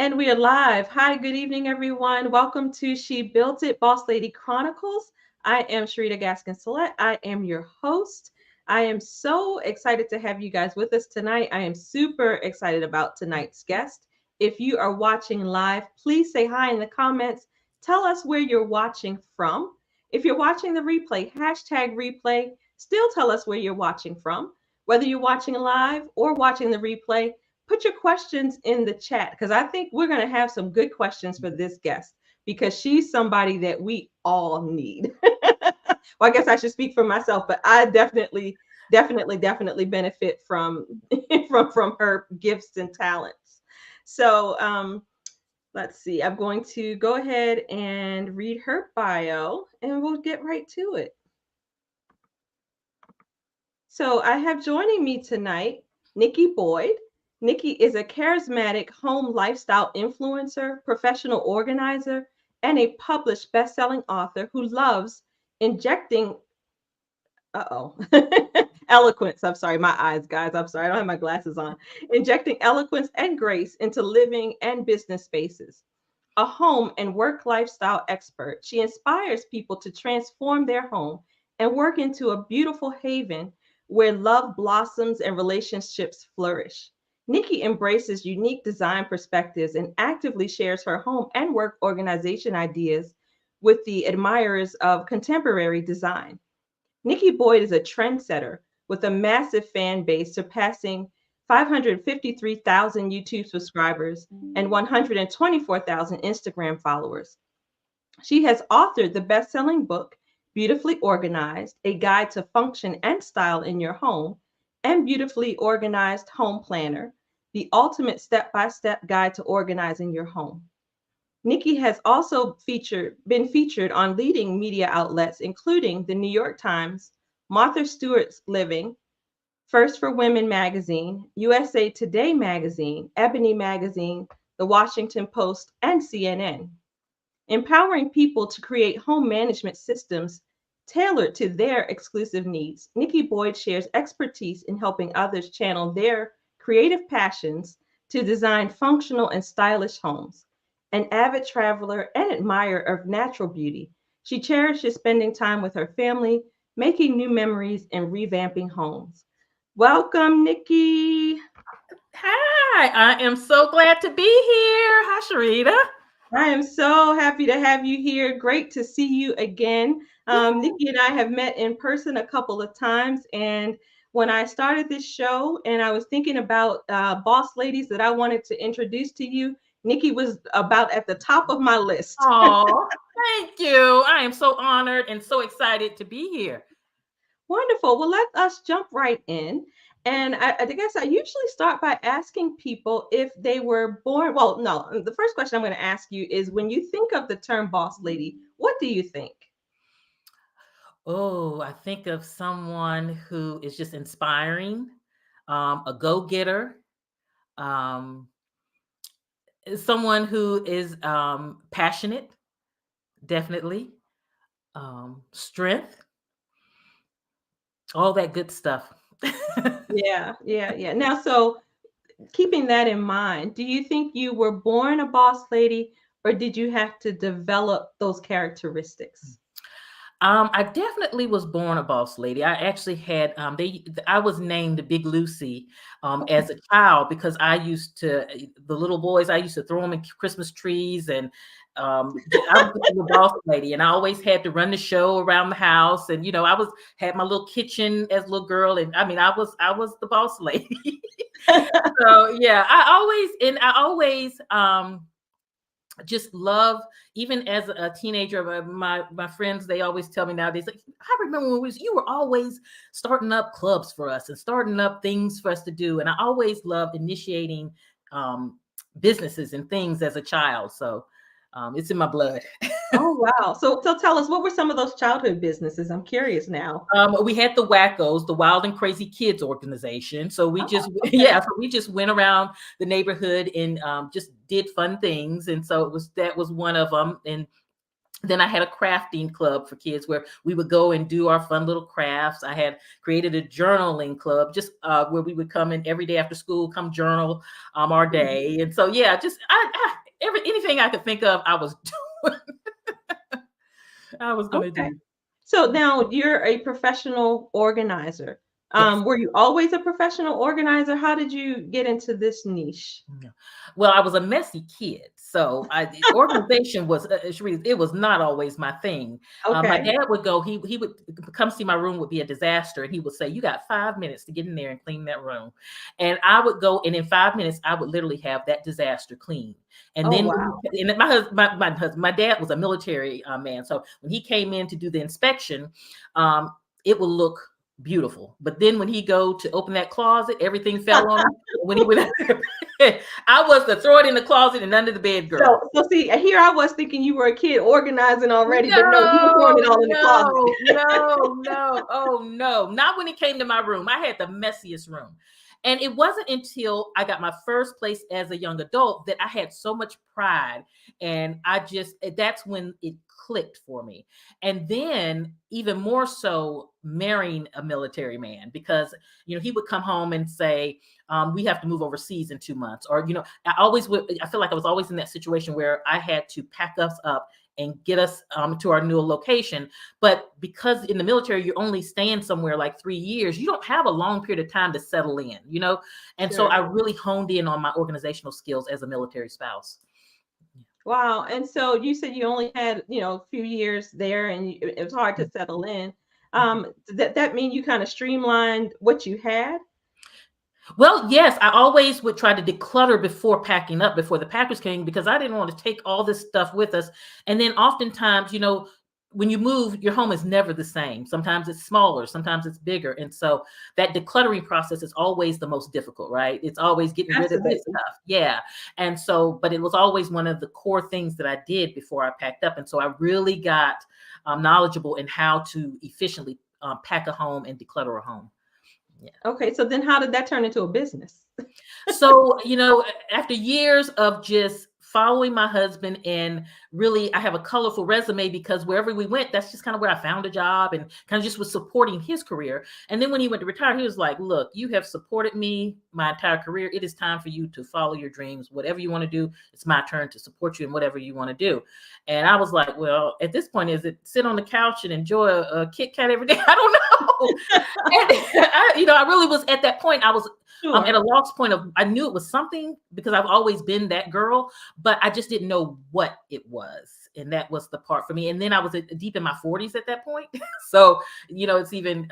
And we are live. Hi, good evening, everyone. Welcome to She Built It, Boss Lady Chronicles. I am Sharita Gaskin-Salet. I am your host. I am so excited to have you guys with us tonight. I am super excited about tonight's guest. If you are watching live, please say hi in the comments. Tell us where you're watching from. If you're watching the replay, hashtag replay. Still tell us where you're watching from. Whether you're watching live or watching the replay, put your questions in the chat because I think we're going to have some good questions for this guest because she's somebody that we all need. Well, I guess I should speak for myself, but I definitely benefit from from her gifts and talents. So let's see. I'm going to go ahead and read her bio, and we'll get right to it. So I have joining me tonight Nikki Boyd. Nikki is a charismatic home lifestyle influencer, professional organizer, and a published best-selling author who loves injecting eloquence. I'm sorry, my eyes, guys. I'm sorry, I don't have my glasses on. Injecting eloquence and grace into living and business spaces. A home and work lifestyle expert, she inspires people to transform their home and work into a beautiful haven where love blossoms and relationships flourish. Nikki embraces unique design perspectives and actively shares her home and work organization ideas with the admirers of contemporary design. Nikki Boyd is a trendsetter with a massive fan base surpassing 553,000 YouTube subscribers and 124,000 Instagram followers. She has authored the best-selling book, Beautifully Organized, A Guide to Function and Style in Your Home, and Beautifully Organized Home Planner, the ultimate step-by-step guide to organizing your home. Nikki has also been featured on leading media outlets, including the New York Times, Martha Stewart's Living, First for Women magazine, USA Today magazine, Ebony magazine, The Washington Post, and CNN. Empowering people to create home management systems tailored to their exclusive needs, Nikki Boyd shares expertise in helping others channel their creative passions to design functional and stylish homes. An avid traveler and admirer of natural beauty, she cherishes spending time with her family, making new memories, and revamping homes. Welcome, Nikki. Hi, I am so glad to be here. Hi, Sharita. I am so happy to have you here. Great to see you again. Nikki and I have met in person a couple of times. And when I started this show and I was thinking about boss ladies that I wanted to introduce to you, Nikki was about at the top of my list. Oh, thank you. I am so honored and so excited to be here. Wonderful. Well, let us jump right in. And I guess I usually start by asking people if they were born. Well, no, the first question I'm going to ask you is when you think of the term boss lady, what do you think? Oh, I think of someone who is just inspiring, a go-getter, um, someone who is passionate, definitely, strength, all that good stuff. Yeah. Now, so keeping that in mind, do you think you were born a boss lady or did you have to develop those characteristics? I definitely was born a boss lady. I actually had I was named Big Lucy Okay. as a child because I used to the little boys. I used to throw them in Christmas trees, and I was just a boss lady, and I always had to run the show around the house. And I had my little kitchen as a little girl, and I was the boss lady. So yeah, I always just love, even as a teenager, my friends, they always tell me nowadays, like, I remember you were always starting up clubs for us and starting up things for us to do, and I always loved initiating businesses and things as a child. So it's in my blood. Oh, wow. So tell us, what were some of those childhood businesses? I'm curious now. We had the Wackos, the Wild and Crazy Kids organization. So we just, Oh, okay. yeah, so we just went around the neighborhood and just did fun things. And so that was one of them. And Then I had a crafting club for kids where we would go and do our fun little crafts. I had created a journaling club just where we would come in every day after school, come journal our day. And so, yeah, just anything I could think of, I was doing, I was going to Okay. do. So now you're a professional organizer. Yes. Were you always a professional organizer? How did you get into this niche? Yeah. Well, I was a messy kid, so organization was Sharice, it was not always my thing. My Okay. dad would go; he would come see my room would be a disaster, and he would say, "You got 5 minutes to get in there and clean that room," and I would go, and in 5 minutes, I would literally have that disaster clean. And Oh, then, wow. and my dad was a military man, so when he came in to do the inspection, it would look beautiful. But then when he go to open that closet, everything fell on him. When he went, I was to throw it in the closet and under the bed, girl. So see, here I was thinking you were a kid organizing already, but no, you were throwing No, it all in the closet. no. Oh no, not when it came to my room. I had the messiest room. And it wasn't until I got my first place as a young adult that I had so much pride. And that's when it clicked for me. And then even more so marrying a military man, because, he would come home and say, we have to move overseas in 2 months. Or, I feel like I was always in that situation where I had to pack us up and get us to our new location. But because in the military, you're only staying somewhere like 3 years, you don't have a long period of time to settle in, And so Sure. I really honed in on my organizational skills as a military spouse. Wow. And so you said you only had, a few years there and it was hard to settle in. Did that mean you kind of streamlined what you had? Well, yes, I always would try to declutter before packing up, before the packers came, because I didn't want to take all this stuff with us. And then oftentimes, when you move, your home is never the same. Sometimes it's smaller, sometimes it's bigger. And so that decluttering process is always the most difficult, right? It's always getting rid of that Absolutely. stuff. Yeah. And so, but it was always one of the core things that I did before I packed up. And so I really got knowledgeable in how to efficiently pack a home and declutter a home. Yeah. Okay. So then how did that turn into a business? So, after years of just following my husband, and really I have a colorful resume because wherever we went, that's just kind of where I found a job and kind of just was supporting his career. And then when he went to retire, he was like, look, you have supported me my entire career. It is time for you to follow your dreams. Whatever you want to do, it's my turn to support you in whatever you want to do. And I was like, well, at this point, is it sit on the couch and enjoy a Kit Kat every day? I don't know. And I really was at that point. I was Sure. at a lost point of, I knew it was something because I've always been that girl, but I just didn't know what it was. And that was the part for me. And then I was deep in my 40s at that point. So, it's even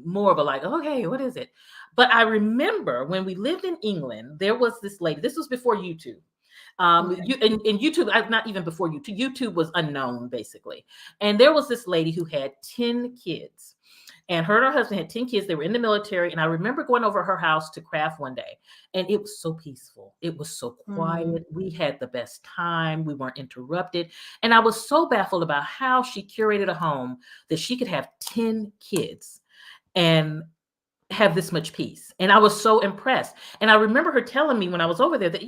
more of a like, okay, what is it? But I remember when we lived in England, there was this lady, this was before YouTube. In YouTube, not even before YouTube, YouTube was unknown basically. And there was this lady who had 10 kids. And her and her husband had 10 kids. They were in the military. And I remember going over her house to craft one day. And it was so peaceful. It was so quiet. We had the best time. We weren't interrupted. And I was so baffled about how she curated a home that she could have 10 kids and have this much peace. And I was so impressed. And I remember her telling me when I was over there that,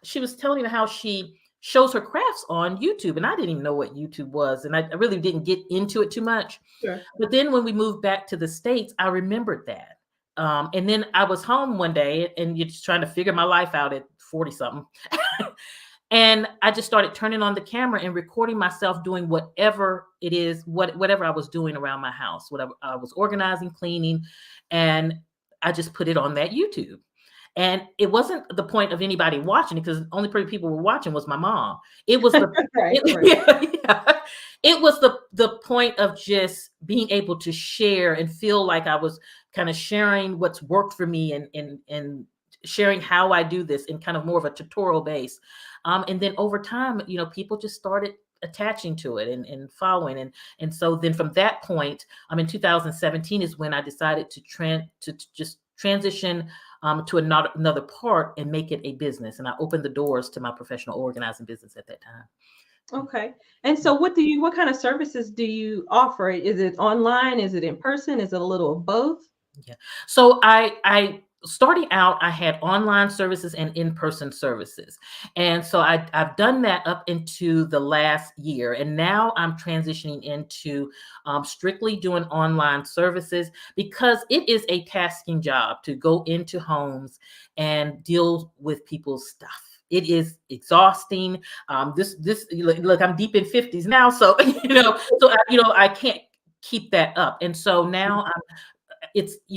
she was telling me how she shows her crafts on YouTube. And I didn't even know what YouTube was. And I really didn't get into it too much. Sure. But then when we moved back to the States, I remembered that. And then I was home one day and you're just trying to figure my life out at 40 something. And I just started turning on the camera and recording myself doing whatever it is, whatever I was doing around my house, whatever I was organizing, cleaning. And I just put it on that YouTube. And it wasn't the point of anybody watching it because the only people were watching was my mom. It was the Right. It was the point of just being able to share and feel like I was kind of sharing what's worked for me and sharing how I do this in kind of more of a tutorial base. And then over time, people just started attaching to it and following. And so then from that point, in 2017 is when I decided to just transition to another part and make it a business. And I opened the doors to my professional organizing business at that time. Okay. And so what kind of services do you offer? Is it online? Is it in person? Is it a little of both? Yeah. So I starting out, I had online services and in-person services. And so I've done that up into the last year. And now I'm transitioning into strictly doing online services because it is a tasking job to go into homes and deal with people's stuff. It is exhausting. This look, I'm deep in 50s now, so I can't keep that up. And so now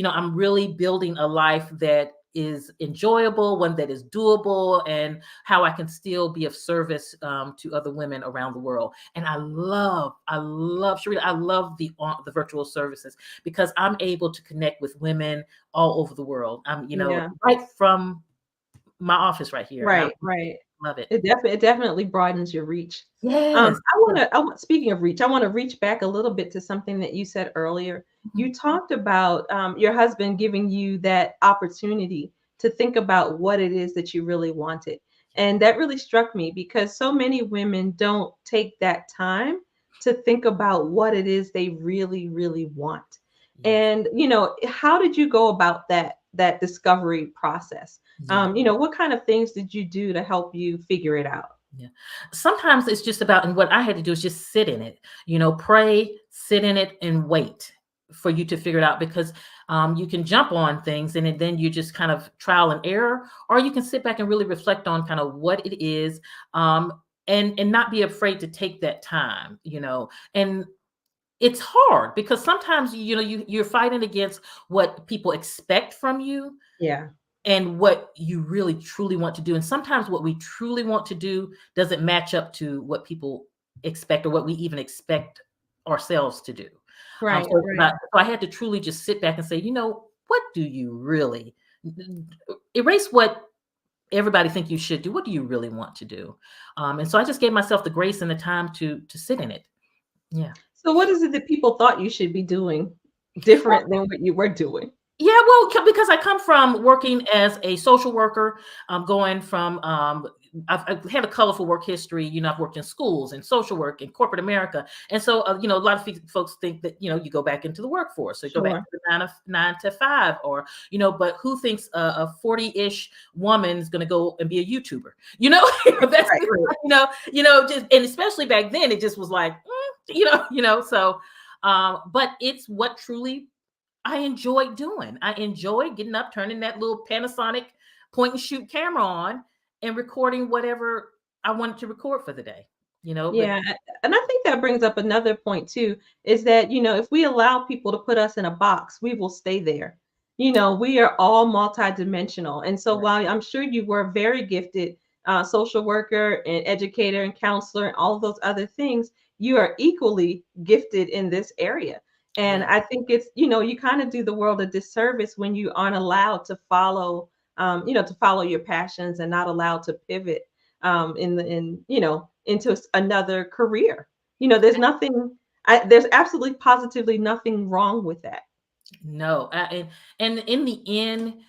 I'm really building a life that is enjoyable, one that is doable, and how I can still be of service to other women around the world. And Sharita, I love the virtual services because I'm able to connect with women all over the world. I'm, Yeah. right from my office right here, and I Right, right. love it. It definitely broadens your reach. Yes. Speaking of reach, I want to reach back a little bit to something that you said earlier. Mhm. You talked about your husband giving you that opportunity to think about what it is that you really wanted. And that really struck me because so many women don't take that time to think about what it is they really, really want. Yes. And, how did you go about that discovery process? Yeah. What kind of things did you do to help you figure it out? Yeah. Sometimes it's just about, and what I had to do is just sit in it, pray, sit in it, and wait for you to figure it out, because you can jump on things and then you just kind of trial and error, or you can sit back and really reflect on kind of what it is, and not be afraid to take that time, and it's hard because sometimes, you're fighting against what people expect from you Yeah. and what you really truly want to do. And sometimes what we truly want to do doesn't match up to what people expect or what we even expect ourselves to do. Right, So, right. so I had to truly just sit back and say, what do you really erase what everybody think you should do? What do you really want to do? And so I just gave myself the grace and the time to sit in it. Yeah. So what is it that people thought you should be doing different than what you were doing? Yeah, well, because I come from working as a social worker, going from, I've had a colorful work history. I've worked in schools and social work in corporate America. And so, a lot of folks think that, you go back into the workforce. So you go back to Sure. the 9 to 5, or, but who thinks a 40-ish woman is going to go and be a YouTuber? That's, Right. just, and especially back then, it just was like, so, but it's what truly I enjoy doing. I enjoy getting up, turning that little Panasonic point and shoot camera on and recording whatever I wanted to record for the day, but Yeah, and I think that brings up another point too, is that, if we allow people to put us in a box, we will stay there. We are all multidimensional. And so right. while I'm sure you were a very gifted social worker and educator and counselor and all of those other things, you are equally gifted in this area. And Yeah. I think it's, you kind of do the world a disservice when you aren't allowed to follow your passions and not allowed to pivot into another career. There's absolutely positively nothing wrong with that. No. And in the end,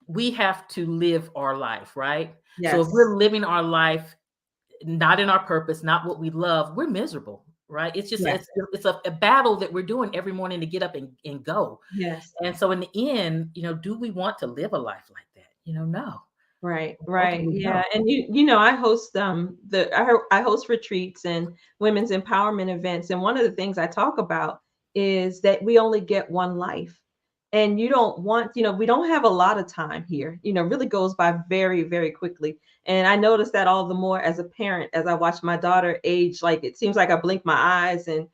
we have to live our life, right? So if Yes. we're living our life not in our purpose, not what we love, we're miserable, right? It's just Yes. it's a battle that we're doing every morning to get up and go. Yes. And so in the end, do we want to live a life like that? No. Right, right. Ultimately, Yeah. no. And I host I host retreats and women's empowerment events. And one of the things I talk about is that we only get one life. And you don't want, we don't have a lot of time here. Really goes by very, very quickly. And I notice that all the more as a parent, as I watch my daughter age, like it seems like I blink my eyes and,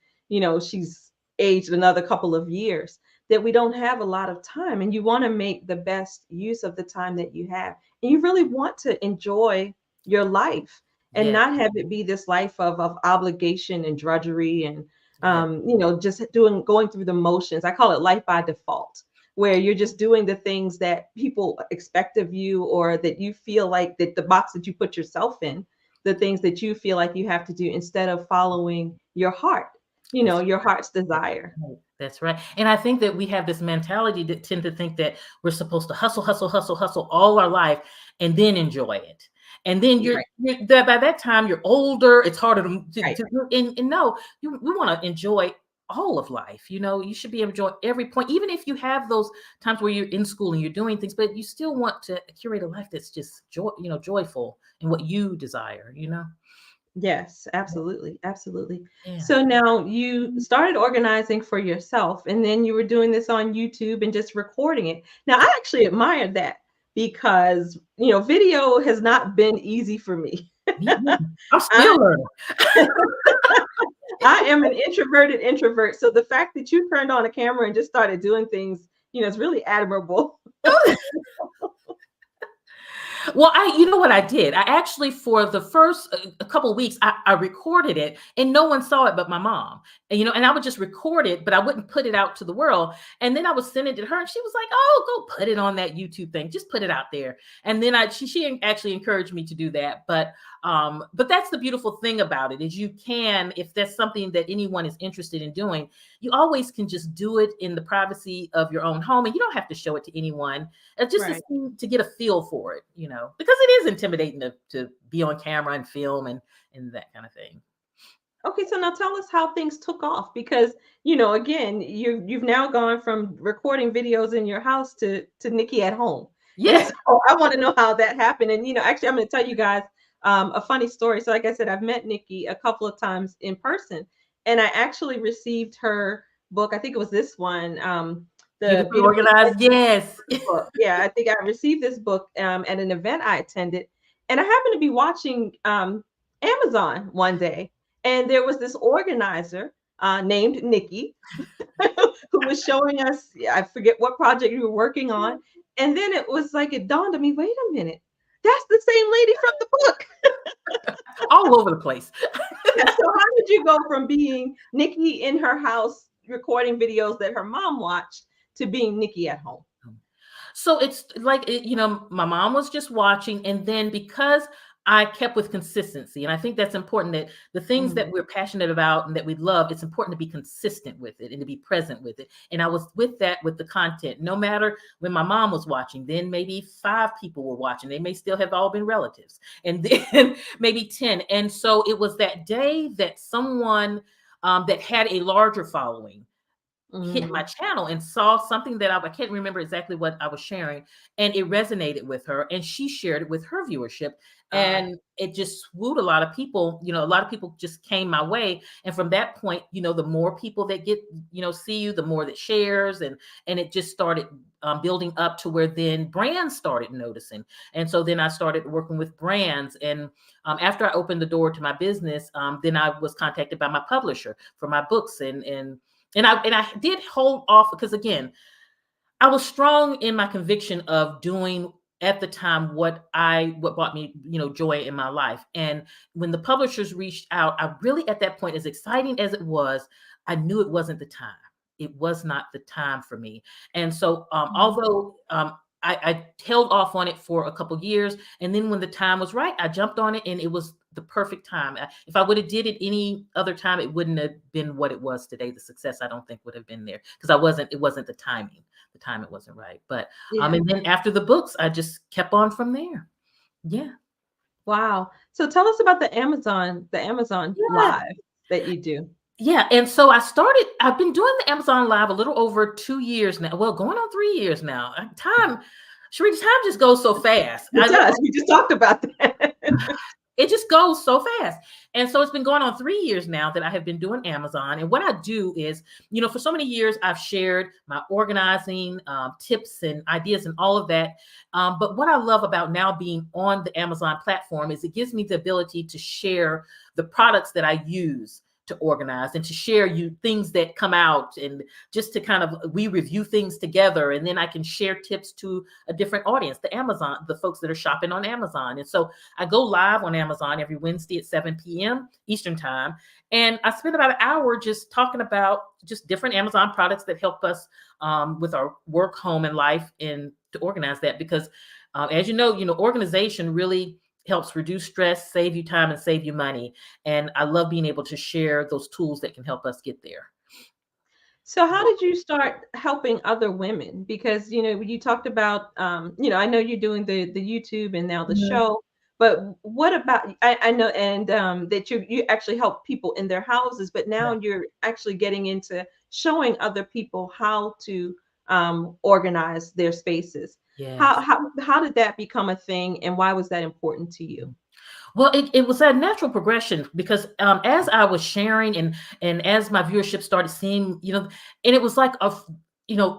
she's aged another couple of years, that we don't have a lot of time. And you want to make the best use of the time that you have, and you really want to enjoy your life and Yes. not have it be this life of obligation and drudgery and Yes. just going through the motions. I call it life by default, where you're just doing the things that people expect of you, or that you feel like that the box that you put yourself in, the things that you feel like you have to do instead of following your heart, That's your right. heart's desire. Right. That's right. And I think that we have this mentality that tend to think that we're supposed to hustle, hustle, hustle, hustle all our life and then enjoy it. And then Right, by that time you're older, it's harder right, and no, we want to enjoy all of life. You should be enjoying every point, even if you have those times where you're in school and you're doing things, but you still want to curate a life that's just joyful in what you desire. Yes, absolutely. Absolutely. Yeah. So now you started organizing for yourself, and then you were doing this on YouTube and just recording it. Now, I actually admired that because, video has not been easy for me. I'm I still learning. I am an introverted introvert. So the fact that you turned on a camera and just started doing things, is really admirable. Well, you know what I did? I actually, for the first a couple of weeks, I recorded it, and no one saw it but my mom. And I would just record it, but I wouldn't put it out to the world. And then I would send it to her, and she was like, "Oh, go put it on that YouTube thing. Just put it out there." And then she actually encouraged me to do that. But that's the beautiful thing about it, is you can, if that's something that anyone is interested in doing, you always can just do it in the privacy of your own home, and you don't have to show it to anyone. It's just Right. to get a feel for it, because it is intimidating to be on camera and film and that kind of thing. Okay, so now tell us how things took off because, again, you've now gone from recording videos in your house to Nikki at home. And Yeah. so I want to know how that happened. And actually I'm going to tell you guys a funny story. So like I said, I've met Nikki a couple of times in person, and I actually received her book. I think it was this one, the Beautifully Beautifully organized. Yes. book. Yeah, I think I received this book at an event I attended, and I happened to be watching Amazon one day, and there was this organizer named Nikki who was showing us. I forget what project we were working on, and then it was like it dawned on me. Wait a minute, that's the same lady from the book. All over the place. Yeah, so how did you go from being Nikki in her house recording videos that her mom watched to being Nikki at home? So it's like, my mom was just watching. And then because I kept with consistency, and I think that's important, that the things that Mm. we're passionate about and that we love, it's important to be consistent with it and to be present with it. And I was with that with the content, no matter when my mom was watching, then maybe 5 people were watching. They may still have all been relatives, and then maybe 10. And so it was that day that someone that had a larger following hit my Mm. channel and saw something that I can't remember exactly what I was sharing, and it resonated with her, and she shared it with her viewership, Ah, and it just wooed a lot of people. A lot of people just came my way, and from that point, the more people that get see you, the more that shares, and it just started building up to where then brands started noticing. And so then I started working with brands, and after I opened the door to my business, then I was contacted by my publisher for my books, and I did hold off because, again, I was strong in my conviction of doing at the time what brought me, joy in my life. And when the publishers reached out, I really, at that point, as exciting as it was, I knew it wasn't the time. It was not the time for me. And so, mm. although I held off on it for a couple years, and then when the time was right, I jumped on it, and it was the perfect time. If I would have did it any other time, it wouldn't have been what it was today. The success, I don't think, would have been there, because it wasn't the timing. The time, it wasn't right. But Yeah. and then after the books, I just kept on from there. Yeah. Wow. So tell us about the Amazon Yeah. Live that you do. Yeah. And so I've been doing the Amazon Live a little over 2 years now. Well, going on 3 years now. Sheree, time just goes so fast. It does. We just talked about that. It just goes so fast. And so it's been going on 3 years now that I have been doing Amazon. And what I do is, for so many years, I've shared my organizing tips and ideas and all of that. But what I love about now being on the Amazon platform is it gives me the ability to share the products that I use to organize, and to share things that come out, and just to kind of, we review things together, and then I can share tips to a different audience, the folks that are shopping on Amazon. And so I go live on Amazon every Wednesday at 7 p.m. Eastern time, and I spend about an hour just talking about just different Amazon products that help us with our work, home, and life, and to organize that. Because as organization really helps reduce stress, save you time, and save you money. And I love being able to share those tools that can help us get there. So how did you start helping other women? Because you talked about I know you're doing the YouTube and now the Mhm. show, But what about, I know, and that you actually help people in their houses, but now Yeah. you're actually getting into showing other people how to organize their spaces. Yes. How did that become a thing, and why was that important to you? Well, it was a natural progression because as I was sharing and as my viewership started seeing, and it was like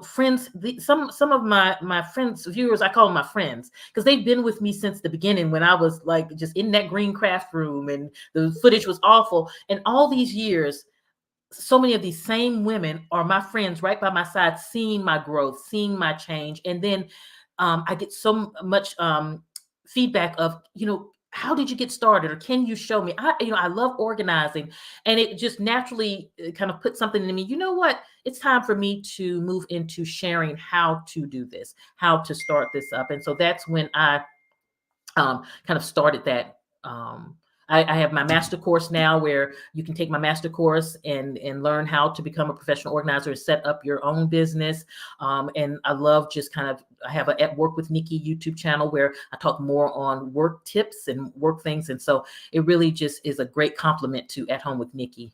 friends. Some of my friends, viewers, I call them my friends because they've been with me since the beginning when I was like just in that green craft room and the footage was awful. And all these years, so many of these same women are my friends right by my side, seeing my growth, seeing my change, and then I get so much feedback of, how did you get started, or can you show me? I love organizing, and it just naturally kind of put something in me. You know what? It's time for me to move into sharing how to do this, how to start this up, and so that's when I kind of started that. I have my master course now where you can take my master course and learn how to become a professional organizer and set up your own business. And I love just kind of, I have a At Work with Nikki YouTube channel where I talk more on work tips and work things. And so it really just is a great complement to At Home with Nikki.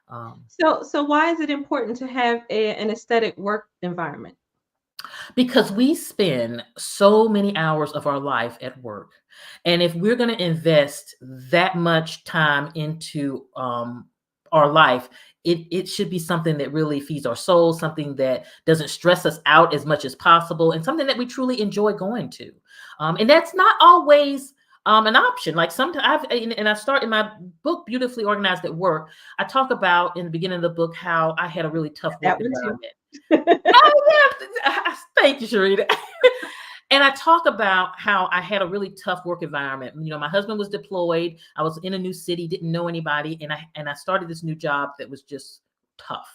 So why is it important to have an aesthetic work environment? Because we spend so many hours of our life at work. And if we're going to invest that much time into our life, it should be something that really feeds our soul, something that doesn't stress us out as much as possible, and something that we truly enjoy going to. And that's not always an option. Like sometimes, and I start in my book, Beautifully Organized at Work. I talk about in the beginning of the book how I had a really tough work That one too. environment. Oh, yeah. Thank you, Sharita. And I talk about how I had a really tough work environment. My husband was deployed. I was in a new city, didn't know anybody, and I started this new job that was just tough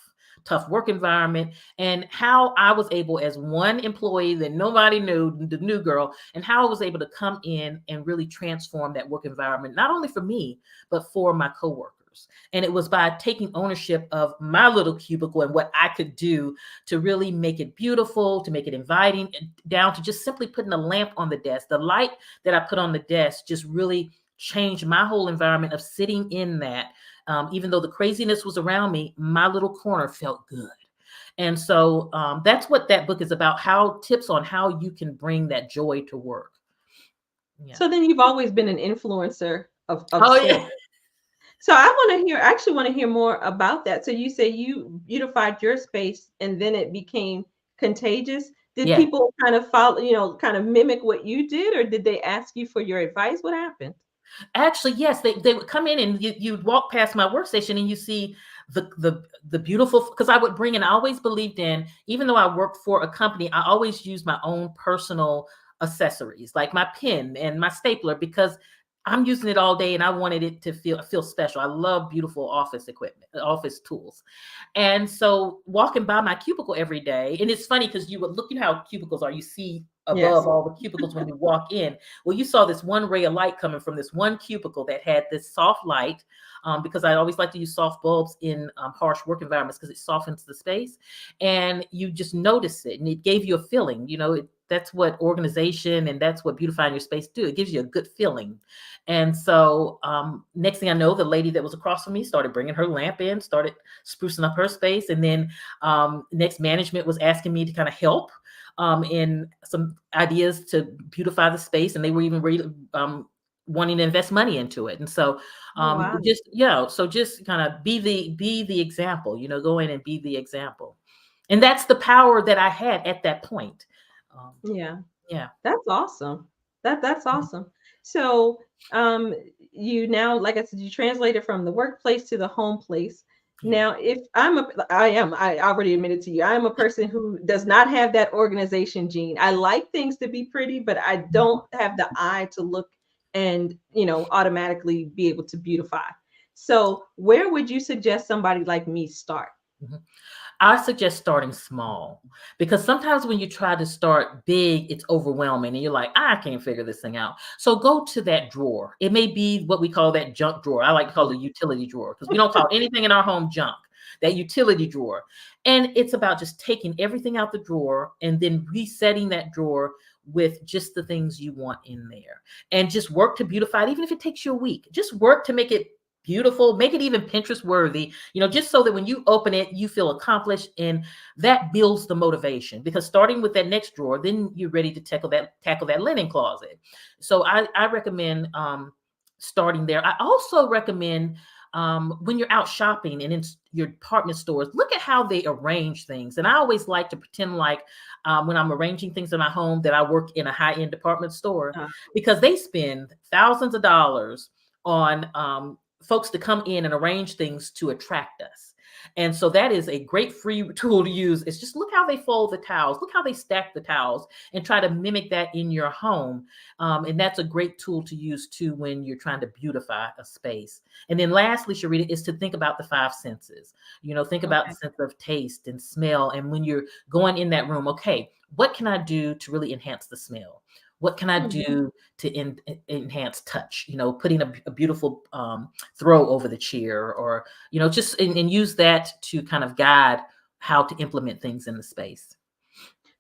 work environment, and how I was able, as one employee that nobody knew, the new girl, and how I was able to come in and really transform that work environment, not only for me, but for my coworkers. And it was by taking ownership of my little cubicle and what I could do to really make it beautiful, to make it inviting, down to just simply putting a lamp on the desk. The light that I put on the desk just really changed my whole environment of sitting in that. Even though the craziness was around me, my little corner felt good. And so that's what that book is about, how tips on how you can bring that joy to work. Yeah. So then you've always been an influencer of Oh, sorts. yeah. So I actually want to hear more about that. So you say you beautified your space and then it became contagious. Did Yeah. people kind of follow, kind of mimic what you did, or did they ask you for your advice? What happened? Actually, yes, they would come in and you'd walk past my workstation and you see the beautiful, because I would bring in, I always believed in, even though I worked for a company, I always used my own personal accessories, like my pen and my stapler, because I'm using it all day and I wanted it to feel special. I love beautiful office equipment, office tools. And so walking by my cubicle every day, and it's funny because you would look at how cubicles are, you see above Yes. all the cubicles when you walk in. Well, you saw this one ray of light coming from this one cubicle that had this soft light, because I always like to use soft bulbs in harsh work environments because it softens the space. And you just notice it, and it gave you a feeling. That's what organization and that's what beautifying your space do. It gives you a good feeling. And so next thing I know, the lady that was across from me started bringing her lamp in, started sprucing up her space. And then next, management was asking me to kind of help in some ideas to beautify the space. And they were even wanting to invest money into it. And so Oh, wow. just kind of be the example, go in and be the example. And that's the power that I had at that point. Yeah. Yeah. That's awesome. That's awesome. So, you now, like I said, you translated from the workplace to the home place. Yeah. Now, if I already admitted to you, I am a person who does not have that organization gene. I like things to be pretty, but I don't have the eye to look and, automatically be able to beautify. So, where would you suggest somebody like me start? Mhm. I suggest starting small, because sometimes when you try to start big, it's overwhelming and you're like, I can't figure this thing out. So go to that drawer. It may be what we call that junk drawer. I like to call it a utility drawer because we don't call anything in our home junk, that utility drawer. And it's about just taking everything out the drawer and then resetting that drawer with just the things you want in there, and just work to beautify it. Even if it takes you a week, just work to make it beautiful, make it even Pinterest worthy, just so that when you open it, you feel accomplished, and that builds the motivation, because starting with that next drawer, then you're ready to tackle that linen closet. So I recommend starting there. I also recommend when you're out shopping and in your department stores, look at how they arrange things. And I always like to pretend like when I'm arranging things in my home that I work in a high-end department store, Uh, because they spend thousands of dollars on folks to come in and arrange things to attract us. And so that is a great free tool to use. It's just look how they fold the towels, look how they stack the towels, and try to mimic that in your home. And that's a great tool to use too when you're trying to beautify a space. And then lastly, Sharita, is to think about the five senses. Think about the okay. sense of taste and smell. And when you're going in that room, okay, what can I do to really enhance the smell? What can I Mhm. do to enhance touch? Putting a beautiful throw over the chair, or just and use that to kind of guide how to implement things in the space.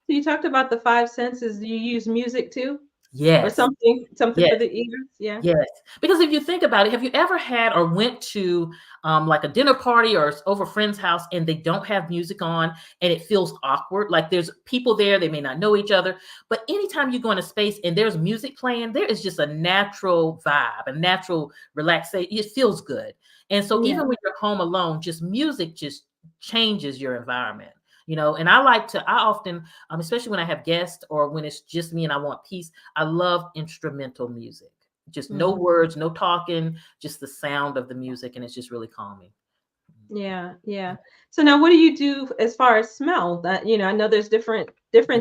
So you talked about the five senses. Do you use music too, or Yes, something yes. for the ears? Yeah. Yes, because if you think about it, have you ever had or went to like a dinner party or over a friend's house and they don't have music on, and it feels awkward? Like there's people there, they may not know each other, but anytime you go in a space and there's music playing, there is just a natural vibe, a natural relaxation. It feels good. And so Yeah. even when you're home alone, just music just changes your environment. And I often, especially when I have guests or when it's just me and I want peace, I love instrumental music. Just no Mhm. words, no talking, just the sound of the music, and it's just really calming. Yeah, yeah. So now what do you do as far as smell? That, I know there's different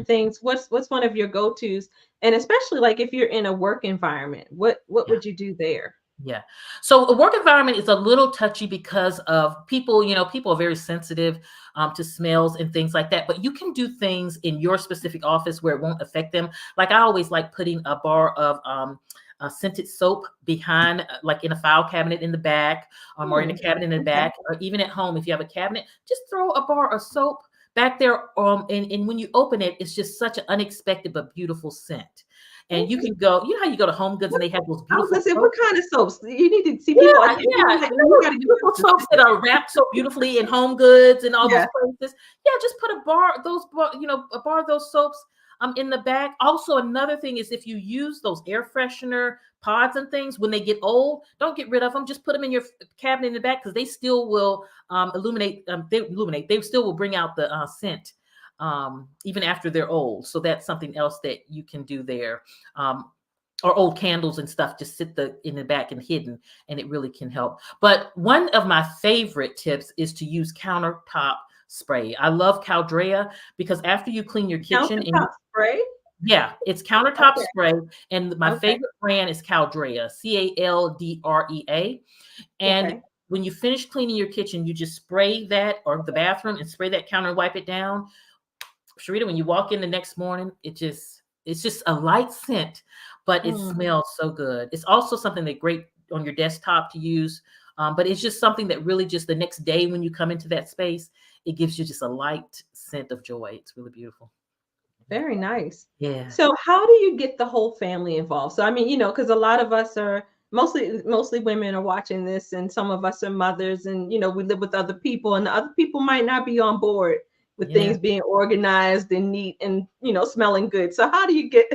things. What's one of your go-tos? And especially like if you're in a work environment, what Yeah. would you do there? Yeah. So a work environment is a little touchy because of people, people are very sensitive to smells and things like that. But you can do things in your specific office where it won't affect them. Like I always like putting a bar of scented soap behind, like in a file cabinet in the back, or in a Hmm. cabinet in the Okay. back, or even at home, if you have a cabinet, just throw a bar of soap back there. And when you open it, it's just such an unexpected but beautiful scent. And you Okay. can go, how you go to Home Goods and they have those I was beautiful gonna say, what soaps. kind of soaps? You need to see people. Yeah, People yeah. like, You "Oh, know you those got to get beautiful this soaps that specific." are wrapped so beautifully in Home Goods and all those Yeah. places. Yeah, just put a bar of those soaps in the back. Also, another thing is if you use those air freshener pods and things, when they get old, don't get rid of them. Just put them in your cabinet in the back, because they still will illuminate. They illuminate. They still will bring out the scent. Even after they're old. So that's something else that you can do there. Or old candles and stuff just sit in the back and hidden, and it really can help. But one of my favorite tips is to use countertop spray. I love Caldrea, because after you clean your kitchen, and Countertop spray. yeah, it's countertop Okay. spray, and my Okay. favorite brand is Caldrea, Caldrea. And Okay. when you finish cleaning your kitchen, you just spray that, or the bathroom, and spray that counter and wipe it down. Sharita, when you walk in the next morning, it's just a light scent, but it Mm. smells so good. It's also something that great on your desktop to use. But it's just something that really just the next day when you come into that space, it gives you just a light scent of joy. It's really beautiful. Very nice. Yeah. So how do you get the whole family involved? So I mean, because a lot of us are mostly women are watching this, and some of us are mothers, and we live with other people, and the other people might not be on board with Yeah. things being organized and neat and smelling good. So how do you get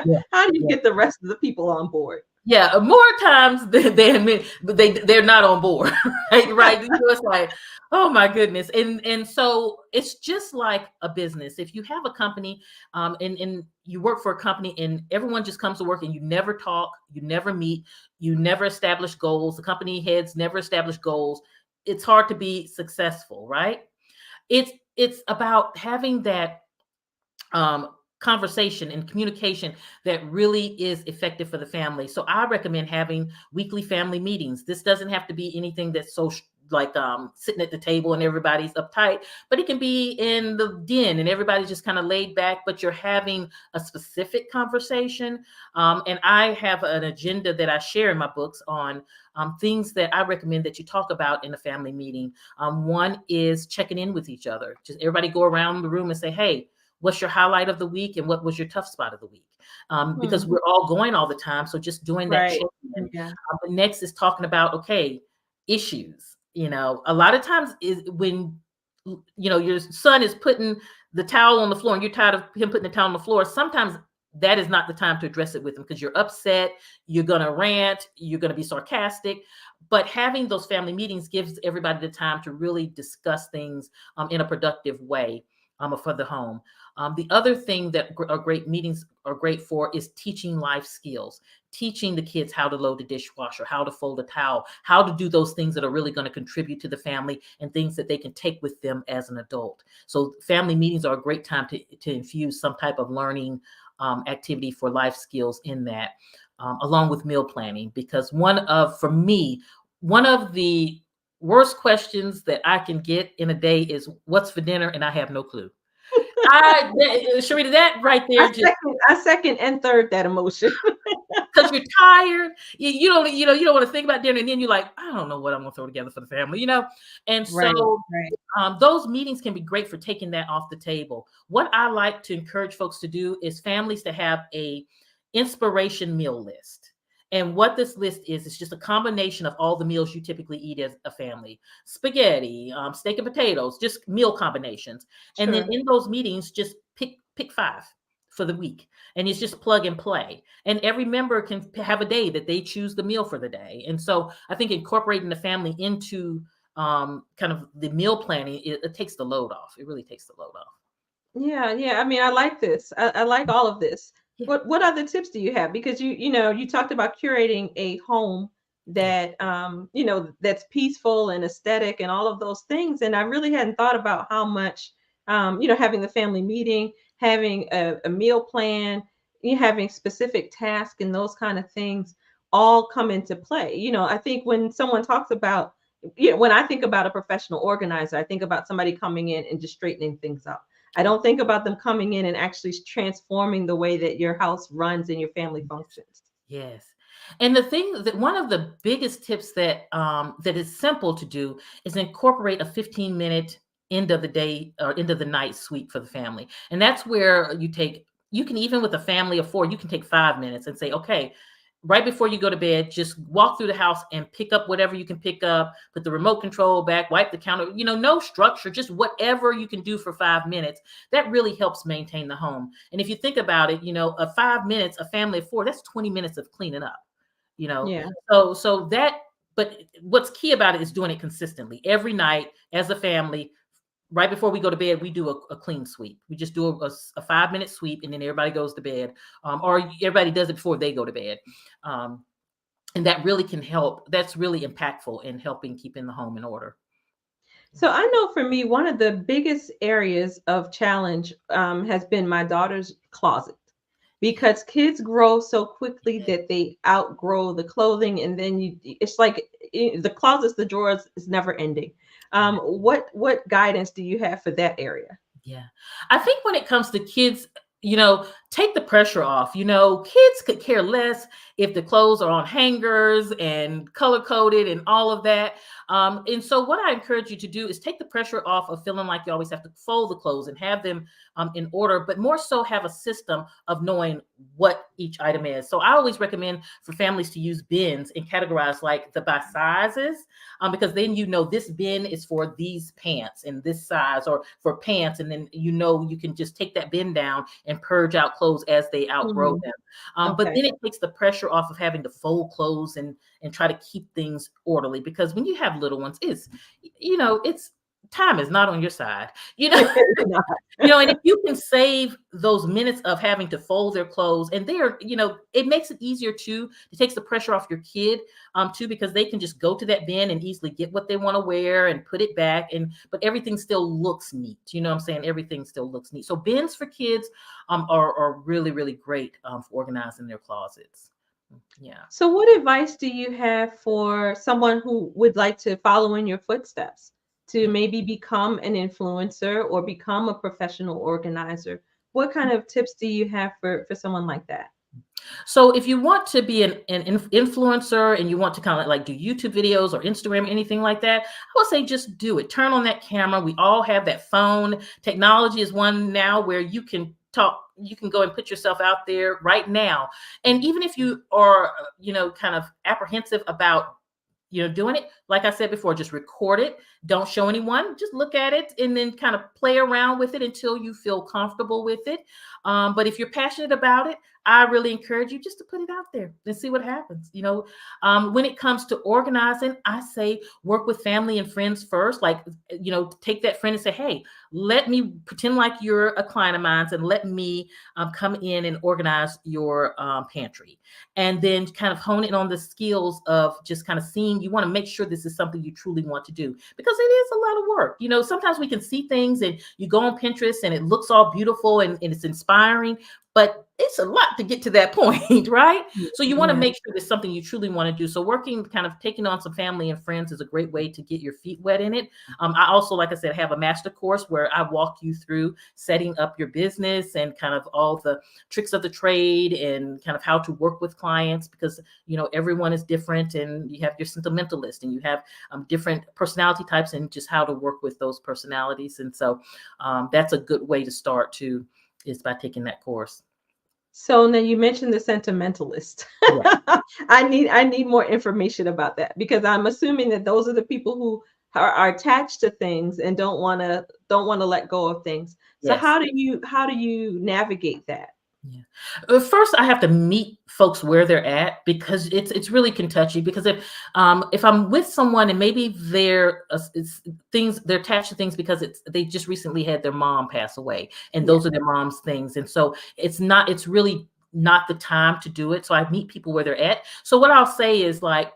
Yeah. how do you Yeah. get the rest of the people on board? Yeah, more times than admit, but they're not on board, right? Right? It's like, oh my goodness, and so it's just like a business. If you have a company, and you work for a company, and everyone just comes to work, and you never talk, you never meet, you never establish goals. The company heads never establish goals. It's hard to be successful, right? It's about having that conversation and communication that really is effective for the family. So I recommend having weekly family meetings. This doesn't have to be anything that's so like sitting at the table and everybody's uptight, but it can be in the den and everybody's just kind of laid back, but you're having a specific conversation. And I have an agenda that I share in my books on things that I recommend that you talk about in a family meeting. One is checking in with each other. Just everybody go around the room and say, hey, what's your highlight of the week and what was your tough spot of the week. Because Hmm. we're all going all the time. So just doing that Right. check-in. Yeah. The next is talking about, okay, issues. A lot of times is when your son is putting the towel on the floor and you're tired of him putting the towel on the floor. Sometimes that is not the time to address it with him because you're upset, you're going to rant, you're going to be sarcastic. But having those family meetings gives everybody the time to really discuss things in a productive way for the home. The other thing that are great meetings are great for is teaching life skills, teaching the kids how to load the dishwasher, how to fold a towel, how to do those things that are really going to contribute to the family and things that they can take with them as an adult. So family meetings are a great time to infuse some type of learning activity for life skills in that, along with meal planning, because for me, one of the worst questions that I can get in a day is what's for dinner, and I have no clue. Sharita, that right there, just I second and third that emotion. because you're tired, you don't want to think about dinner, and then you're like, I don't know what I'm going to throw together for the family. And so Right. Right. those meetings can be great for taking that off the table. What I like to encourage folks to do is families to have a inspiration meal list. And what this list is just a combination of all the meals you typically eat as a family: spaghetti, steak and potatoes, just meal combinations. And then Sure. in those meetings, just pick 5 for the week, and it's just plug and play. And every member can have a day that they choose the meal for the day. And so I think incorporating the family into kind of the meal planning, it takes the load off. It really takes the load off. Yeah, yeah. I mean, I like this. I like all of this. Yeah, What other tips do you have? Because you talked about curating a home yeah, that that's peaceful and aesthetic and all of those things. And I really hadn't thought about how much having the family meeting, having a meal plan, having specific tasks and those kind of things all come into play. I think when someone talks about when I think about a professional organizer, I think about somebody coming in and just straightening things up. I don't think about them coming in and actually transforming the way that your house runs and your family functions. yes. And the thing that one of the biggest tips that is simple to do is incorporate a 15-minute end of the day or end of the night sweep for the family. And that's where you can, even with a family of 4, you can take 5 minutes and say, okay, right before you go to bed, just walk through the house and pick up whatever you can pick up, put the remote control back, wipe the counter, no structure, just whatever you can do for 5 minutes. That really helps maintain the home. And if you think about it, a 5 minutes, a family of 4, that's 20 minutes of cleaning up, you know. Yeah. So that, but what's key about it is doing it consistently every night as a family. Right before we go to bed, we do a clean sweep. We just do a 5-minute sweep, and then everybody goes to bed, or everybody does it before they go to bed. Um, and that really can help. That's really impactful in helping keeping the home in order. So I know for me, one of the biggest areas of challenge has been my daughter's closet Yeah. because kids grow so quickly that they outgrow the clothing, and then it's like the closets, the drawers is never ending. Yeah. What guidance do you have for that area? Yeah. I think when it comes to kids, take the pressure off. Kids could care less if the clothes are on hangers and color coded and all of that. And so, what I encourage you to do is take the pressure off of feeling like you always have to fold the clothes and have them in order, but more so have a system of knowing what each item is. So, I always recommend for families to use bins and categorize like the by sizes, because then this bin is for these pants in this size, or for pants, and then you can just take that bin down and purge out clothes as they outgrow Mhm. them. But Okay. then it takes the pressure off of having to fold clothes and try to keep things orderly, because when you have little ones, it's time is not on your side. you know and if you can save those minutes of having to fold their clothes, and it makes it easier too. It takes the pressure off your kid too, because they can just go to that bin and easily get what they want to wear and put it back, but everything still looks neat. You know what I'm saying? Everything still looks neat. So bins for kids are really, really great for organizing their closets. Yeah. So, what advice do you have for someone who would like to follow in your footsteps to Yeah. maybe become an influencer or become a professional organizer? What kind of tips do you have for someone like that? So if you want to be an influencer and you want to kind of like do YouTube videos or Instagram, anything like that, I would say just do it. Turn on that camera. We all have that phone. Technology is one now where you can talk, you can go and put yourself out there right now. And even if you are, kind of apprehensive about doing it, like I said before, just record it. Don't show anyone. Just look at it and then kind of play around with it until you feel comfortable with it. But if you're passionate about it, I really encourage you just to put it out there and see what happens. When it comes to organizing, I say work with family and friends first. Like, take that friend and say, hey, let me pretend like you're a client of mine and let me come in and organize your pantry. And then kind of hone in on the skills of just kind of seeing, you want to make sure this is something you truly want to do, because it is a lot of work. Sometimes we can see things and you go on Pinterest and it looks all beautiful and it's inspiring, but it's a lot to get to that point, right? So you want to Yeah. make sure it's something you truly want to do. So working, kind of taking on some family and friends is a great way to get your feet wet in it. I also, like I said, have a master course where I walk you through setting up your business and kind of all the tricks of the trade and kind of how to work with clients, because, everyone is different and you have your sentimentalist and you have different personality types and just how to work with those personalities. And so that's a good way to start too, is by taking that course. So now you mentioned the sentimentalist. Yeah. I need more information about that, because I'm assuming that those are the people who are attached to things and don't want to let go of things. So Yes. how do you navigate that? Yeah. First, I have to meet folks where they're at, because it's really can touchy. Because if I'm with someone and maybe they're attached to things because they just recently had their mom pass away, and Yeah. those are their mom's things, and so it's really not the time to do it. So I meet people where they're at. So what I'll say is like,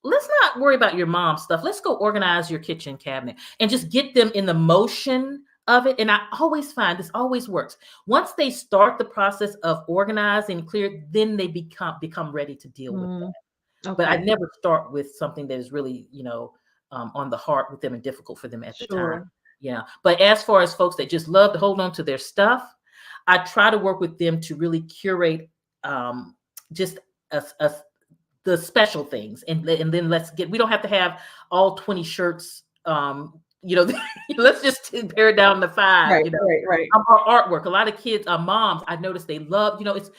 let's not worry about your mom's stuff. Let's go organize your kitchen cabinet and just get them in the motion of it. And I always find this always works. Once they start the process of organizing and clear, then they become ready to deal with Mm, that. But I okay. never start with something that is really, on the heart with them and difficult for them at the time. Sure. Yeah. But as far as folks that just love to hold on to their stuff, I try to work with them to really curate just a the special things, and then we don't have to have all 20 shirts, let's just pare it down to 5. Right, right, right. Our artwork, a lot of kids, moms, I noticed they love, it's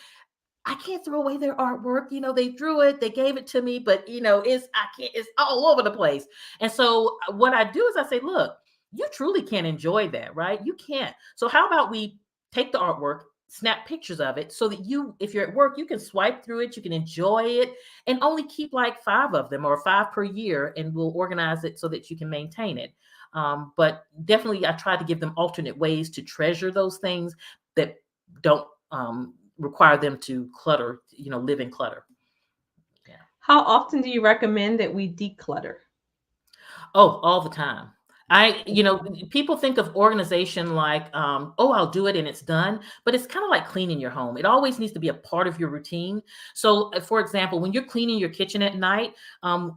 I can't throw away their artwork. They drew it, they gave it to me, but I can't, it's all over the place. And so what I do is I say, look, you truly can't enjoy that, right? You can't. So how about we take the artwork, snap pictures of it, so that if you're at work, you can swipe through it, you can enjoy it, and only keep like 5 of them, or 5 per year, and we'll organize it so that you can maintain it. But definitely I try to give them alternate ways to treasure those things that don't require them to clutter, live in clutter. Yeah. How often do you recommend that we declutter? Oh, all the time. People think of organization like, oh, I'll do it and it's done, but it's kind of like cleaning your home. It always needs to be a part of your routine. So, for example, when you're cleaning your kitchen at night,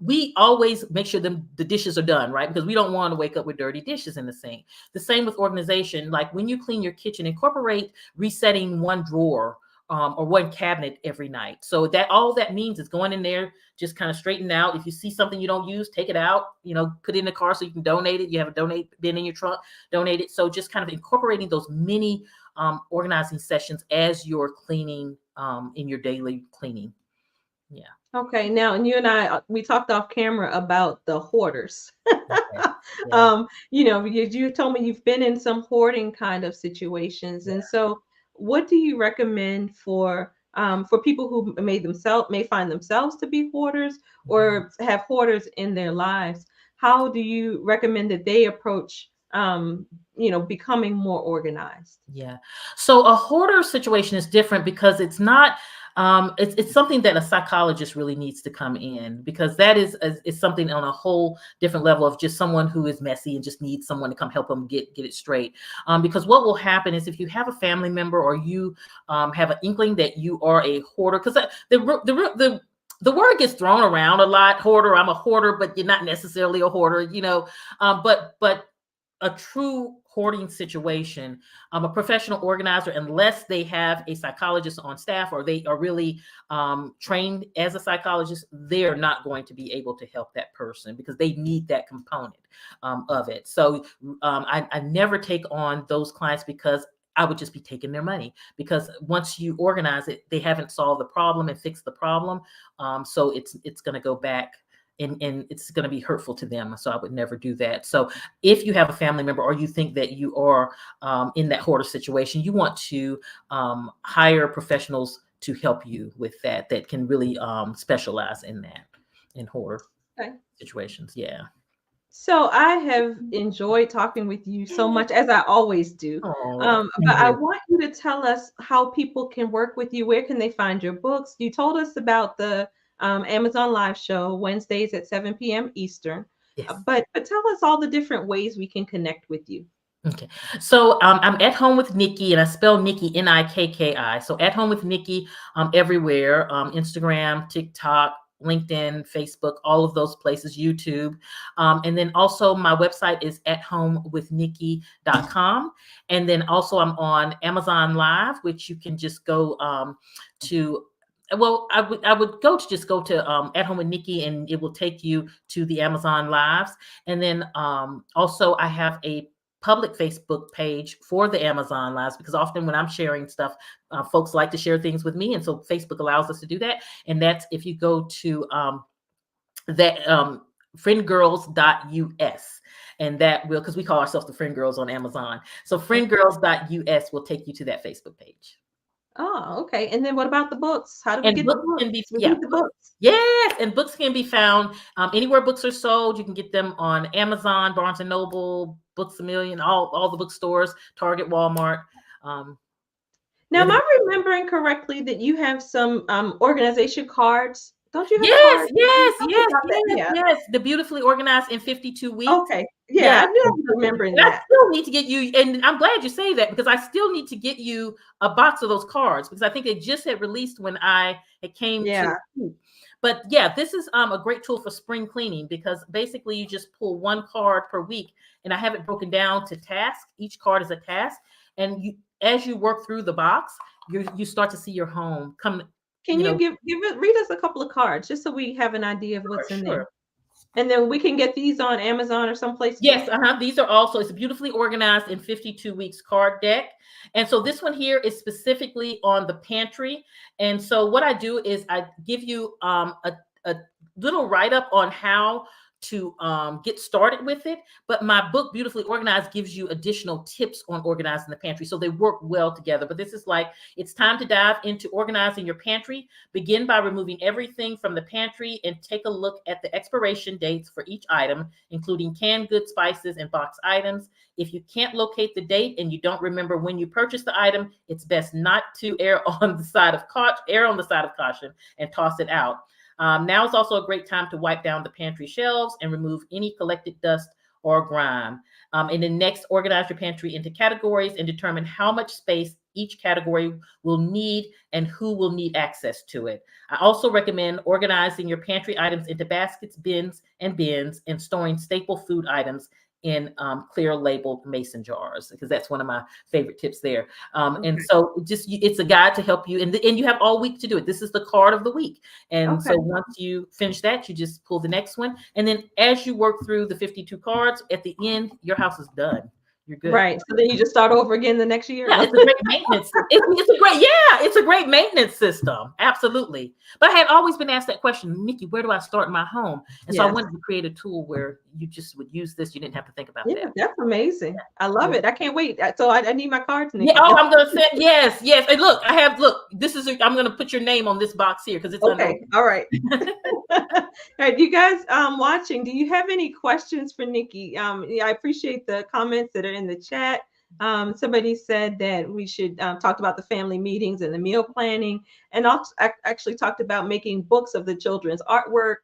we always make sure the dishes are done, right? Because we don't want to wake up with dirty dishes in the sink. The same with organization. Like when you clean your kitchen, incorporate resetting one drawer, or one cabinet every night. So that all that means is going in there, just kind of straighten out. If you see something you don't use, take it out, put it in the car so you can donate it. You have a donate bin in your trunk, donate it. So just kind of incorporating those mini organizing sessions as you're cleaning, in your daily cleaning. Yeah. Okay, now, and you and I, we talked off camera about the hoarders. Okay. Yeah. Because you told me you've been in some hoarding kind of situations, Yeah. and so what do you recommend for people who may find themselves to be hoarders Mhm. or have hoarders in their lives? How do you recommend that they approach, becoming more organized? Yeah. So a hoarder situation is different because it's not, it's something that a psychologist really needs to come in, because that is something on a whole different level of just someone who is messy and just needs someone to come help them get it straight. Because what will happen is if you have a family member, or you have an inkling that you are a hoarder, because the word gets thrown around a lot, hoarder. I'm a hoarder, but you're not necessarily a hoarder, but a true hoarding situation, a professional organizer, unless they have a psychologist on staff or they are really trained as a psychologist, they're not going to be able to help that person because they need that component of it. So I never take on those clients because I would just be taking their money, because once you organize it, they haven't solved the problem and fixed the problem. So it's going to go back and it's going to be hurtful to them. So I would never do that. So if you have a family member or you think that you are in that hoarder situation, you want to hire professionals to help you with that can really specialize in that, in hoarder situations. Yeah. So I have enjoyed talking with you so much, as I always do. Oh, But I want you to tell us how people can work with you. Where can they find your books? You told us about the Amazon Live show Wednesdays at 7 p.m. Eastern. yes. But tell us all the different ways we can connect with you. Okay. So I'm at home with Nikki, and I spell Nikki Nikki. So at home with Nikki everywhere, Instagram, TikTok, LinkedIn, Facebook, all of those places, YouTube. And then also my website is athomewithnikki.com. And then also I'm on Amazon Live, which you can just go to. Well, I would go to At Home with Nikki, and it will take you to the Amazon Lives. And then also I have a public Facebook page for the Amazon Lives, because often when I'm sharing stuff, folks like to share things with me. And so Facebook allows us to do that. And that's if you go to friendgirls.us. And that will, because we call ourselves the Friend Girls on Amazon. So friendgirls.us will take you to that Facebook page. Oh, okay. And then what about the books? How do we And get books the books? can be, We yeah, need the books. yes, and books can be found anywhere books are sold. You can get them on Amazon, Barnes and Noble, Books A Million, all the bookstores, Target, Walmart. Now, am I remembering correctly that you have some organization cards? Don't you have Yes, cards? yes, Tell me yes, about that. yes, Yeah. yes. The beautifully organized in 52 weeks. Okay. Yeah, Yeah. I knew I was remembering And I that. still need to get you, and I'm glad you say that, because I still need to get you a box of those cards, because I think they just had released when it came Yeah. to. But yeah, this is a great tool for spring cleaning, because basically you just pull one card per week, and I have it broken down to tasks. Each card is a task, and as you work through the box, you start to see your home come. Can you read us a couple of cards just so we have an idea of what's in there? Sure. And then we can get these on Amazon or someplace too. Yes, these are also, it's beautifully organized in 52 weeks card deck. And so this one here is specifically on the pantry. And so what I do is I give you a little write-up on how to get started with it. But my book, Beautifully Organized, gives you additional tips on organizing the pantry. So they work well together. But this is like, it's time to dive into organizing your pantry. Begin by removing everything from the pantry and take a look at the expiration dates for each item, including canned goods, spices, and box items. If you can't locate the date and you don't remember when you purchased the item, it's best not to err on the side of caution and toss it out. Now is also a great time to wipe down the pantry shelves and remove any collected dust or grime. And then next, organize your pantry into categories and determine how much space each category will need and who will need access to it. I also recommend organizing your pantry items into baskets, bins, and storing staple food items in clear labeled mason jars, because that's one of my favorite tips there. And so it's a guide to help you, and you have all week to do it. This is the card of the week. And so once you finish that, you just pull the next one. And then as you work through the 52 cards, at the end, your house is done. You're good. Right. So then you just start over again the next year. Yeah, it's a great maintenance. It's a great maintenance system. Absolutely. But I had always been asked that question, Nikki, where do I start in my home? And so I wanted to create a tool where you just would use this. You didn't have to think about that. That's amazing. I love it. I can't wait. So I need my cards, Nikki. Yeah, I'm gonna say yes. And I'm gonna put your name on this box here because it's okay. All right. All right, you guys watching, do you have any questions for Nikki? I appreciate the comments that are in the chat. Somebody said that we should talk about the family meetings and the meal planning, and also actually talked about making books of the children's artwork.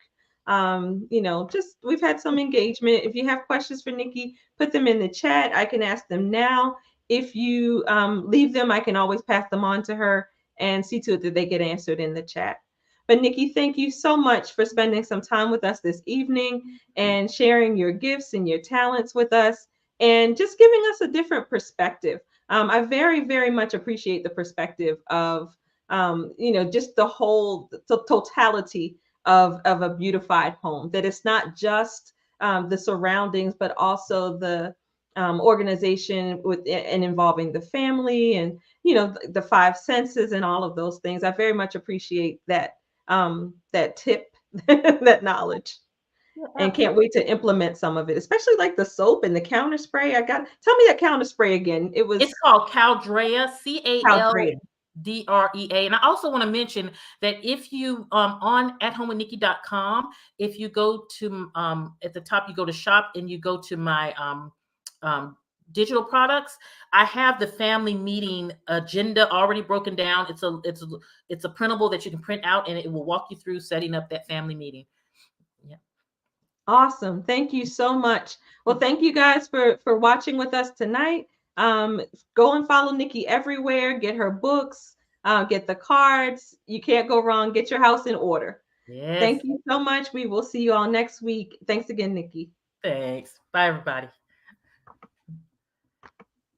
Just we've had some engagement. If you have questions for Nikki, put them in the chat. I can ask them now. If you leave them, I can always pass them on to her and see to it that they get answered in the chat. But Nikki, thank you so much for spending some time with us this evening and sharing your gifts and your talents with us. and just giving us a different perspective. I very, very much appreciate the perspective of, just the whole totality of a beautified home, that it's not just the surroundings, but also the organization with and involving the family, and the five senses and all of those things. I very much appreciate that tip, that knowledge, Yeah, and can't wait to implement some of it, especially like the soap and the counter spray. Tell me that counter spray again. It it's was called Caldrea, Caldrea. Caldrea. And I also want to mention that if you on athomewithnikki.com, if you go to at the top, you go to shop and you go to my um digital products, I have the family meeting agenda already broken down. It's a printable that you can print out, and it will walk you through setting up that family meeting. Yeah. Awesome. Thank you so much. Well, thank you guys for watching with us tonight. Um, Go and follow Nikki everywhere. Get her books. Get the cards. You can't go wrong. Get your house in order. Yes. Thank you so much. We will see you all next week. Thanks again, Nikki. Thanks. Bye, everybody.